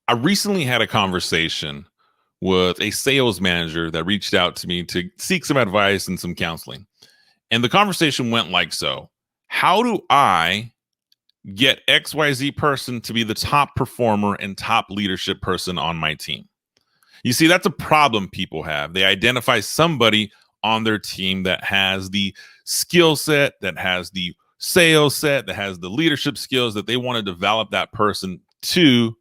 I recently had a conversation with a sales manager that reached out to me to seek some advice and some counseling. And the conversation went like so: how do I get XYZ person to be the top performer and top leadership person on my team? You see, that's a problem people have. They identify somebody on their team that has the skill set, that has the sales set, that has the leadership skills, that they want to develop that person to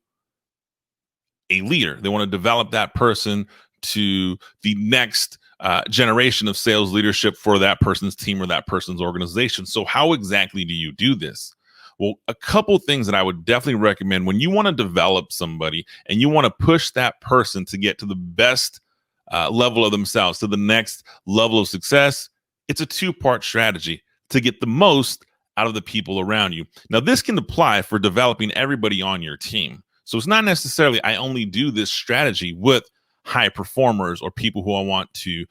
a leader. They want to develop that person to the next generation of sales leadership for that person's team or that person's organization. So how exactly do you do this? Well, a couple things that I would definitely recommend when you want to develop somebody and you want to push that person to get to the best level of themselves, to the next level of success. It's a two-part strategy to get the most out of the people around you. Now, this can apply for developing everybody on your team. So it's not necessarily I only do this strategy with high performers or people who I want to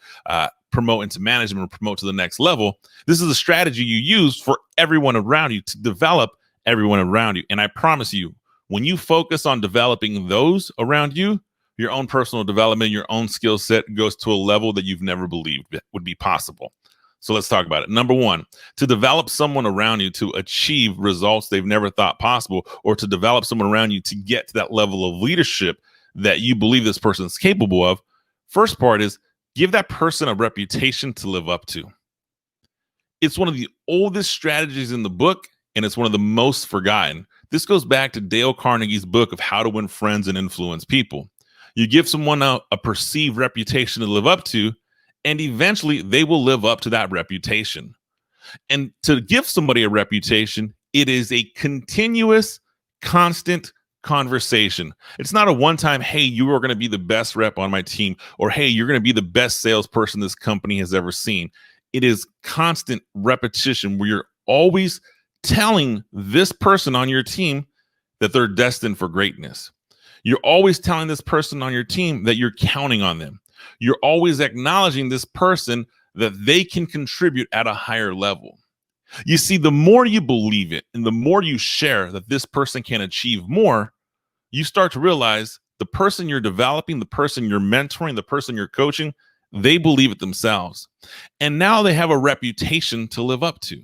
promote into management or promote to the next level. This is a strategy you use for everyone around you to develop everyone around you. And I promise you, when you focus on developing those around you, your own personal development, your own skill set goes to a level that you've never believed would be possible. So let's talk about it. Number one, to develop someone around you to achieve results they've never thought possible, or to develop someone around you to get to that level of leadership that you believe this person is capable of. First part is give that person a reputation to live up to. It's one of the oldest strategies in the book, and it's one of the most forgotten. This goes back to Dale Carnegie's book of How to Win Friends and Influence People. You give someone a perceived reputation to live up to, and eventually they will live up to that reputation. And to give somebody a reputation, it is a continuous, constant conversation. It's not a one-time, hey, you are going to be the best rep on my team, or hey, you're going to be the best salesperson this company has ever seen. It is constant repetition where you're always telling this person on your team that they're destined for greatness. You're always telling this person on your team that you're counting on them. You're always acknowledging this person that they can contribute at a higher level. You see, the more you believe it and the more you share that this person can achieve more, you start to realize the person you're developing, the person you're mentoring, the person you're coaching, they believe it themselves. And now they have a reputation to live up to.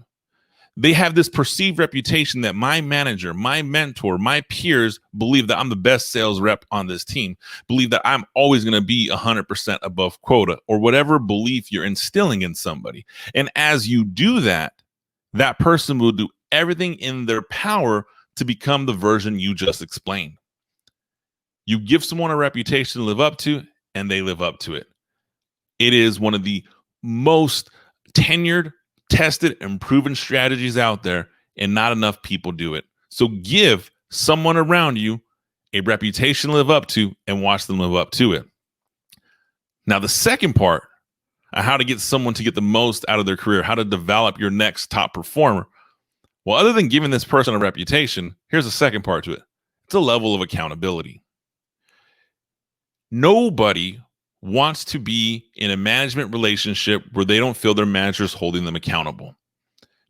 They have this perceived reputation that my manager, my mentor, my peers believe that I'm the best sales rep on this team, believe that I'm always going to be 100% above quota, or whatever belief you're instilling in somebody. And as you do that, that person will do everything in their power to become the version you just explained. You give someone a reputation to live up to, and they live up to it. It is one of the most tenured, tested, and proven strategies out there, and not enough people do it. So give someone around you a reputation to live up to and watch them live up to it. Now, the second part, how to get someone to get the most out of their career, how to develop your next top performer. Well, other than giving this person a reputation, here's the second part to it. It's a level of accountability. Nobody wants to be in a management relationship where they don't feel their manager is holding them accountable.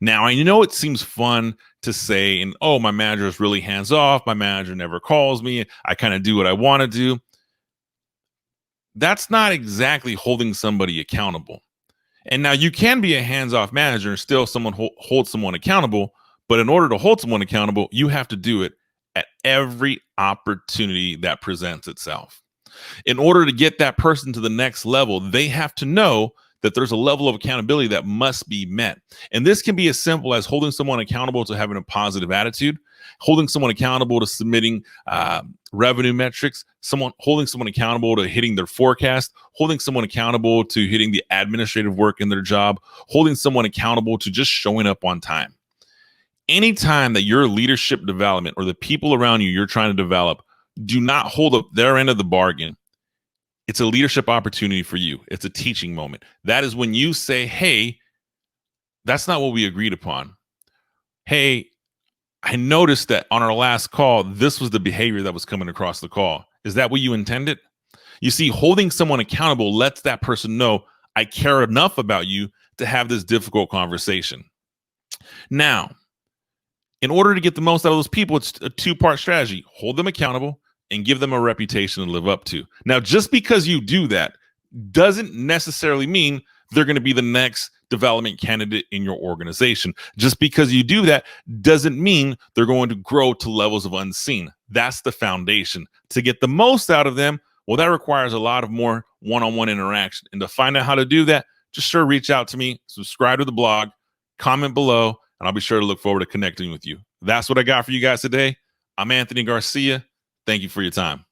Now, I know it seems fun to say, and oh, my manager is really hands off. My manager never calls me. I kind of do what I want to do. That's not exactly holding somebody accountable. And now you can be a hands-off manager and still someone hold someone accountable. But in order to hold someone accountable, you have to do it at every opportunity that presents itself. In order to get that person to the next level, they have to know that there's a level of accountability that must be met. And this can be as simple as holding someone accountable to having a positive attitude, holding someone accountable to submitting revenue metrics, holding someone accountable to hitting their forecast, holding someone accountable to hitting the administrative work in their job, holding someone accountable to just showing up on time. Anytime that your leadership development or the people around you you're trying to develop do not hold up their end of the bargain, it's a leadership opportunity for you. It's a teaching moment. That is when you say, hey, that's not what we agreed upon. Hey, I noticed that on our last call, this was the behavior that was coming across the call. Is that what you intended? You see, holding someone accountable lets that person know, I care enough about you to have this difficult conversation. Now, in order to get the most out of those people, it's a two-part strategy. Hold them accountable and give them a reputation to live up to. Now, just because you do that doesn't necessarily mean they're going to be the next development candidate in your organization. Just because you do that doesn't mean they're going to grow to levels of unseen. That's the foundation. To get the most out of them, well, that requires a lot of more one-on-one interaction. And to find out how to do that, just sure reach out to me, subscribe to the blog, comment below, and I'll be sure to look forward to connecting with you. That's what I got for you guys today. I'm Anthony Garcia. Thank you for your time.